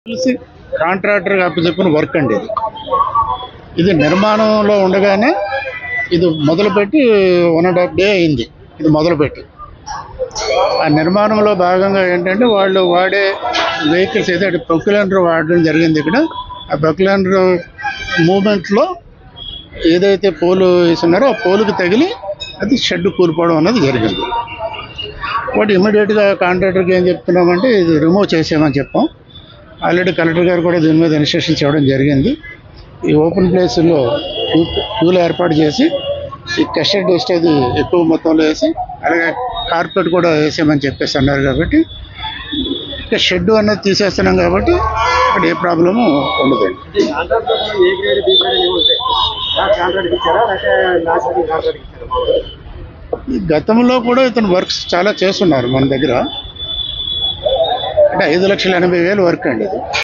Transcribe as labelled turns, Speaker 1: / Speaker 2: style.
Speaker 1: తెలిసి కాంట్రాక్టర్కి అప్పచెప్పిన వర్క్ అండి ఇది నిర్మాణంలో ఉండగానే ఇది మొదలుపెట్టి 1.5 డే అయింది. ఇది మొదలుపెట్టి ఆ నిర్మాణంలో భాగంగా ఏంటంటే వాళ్ళు వాడే వెహికల్స్ ఏదైతే ప్రొక్యులెండర్ వాడడం జరిగింది. ఇక్కడ ఆ ప్రొక్యులెండర్ మూమెంట్లో ఏదైతే పోలు వేస్తున్నారో ఆ పోలుకి తగిలి అది షెడ్ కూలిపోవడం అనేది జరిగింది. వాటి ఇమ్మీడియట్గా కాంట్రాక్టర్కి ఏం చెప్తున్నామంటే ఇది రిమూవ్ చేసేయమని చెప్పాం. ఆల్రెడీ కలెక్టర్ గారు కూడా దీని మీద ఇన్స్ట్రక్షన్స్ ఇవ్వడం జరిగింది. ఈ ఓపెన్ ప్లేస్లో క్యూలు ఏర్పాటు చేసి ఈ కస్టర్డ్ డస్ట్ అది ఎక్కువ మొత్తంలో వేసి అలాగే కార్పెట్ కూడా వేసేయమని చెప్పేసి అన్నారు. కాబట్టి ఇక షెడ్ అనేది తీసేస్తున్నాం కాబట్టి అక్కడ ఏ ప్రాబ్లము ఉండదండి. ఈ గతంలో కూడా ఇతను వర్క్స్ చాలా చేస్తున్నారు మన దగ్గర. అంటే 5,80,000 వర్క్ అండి ఇది.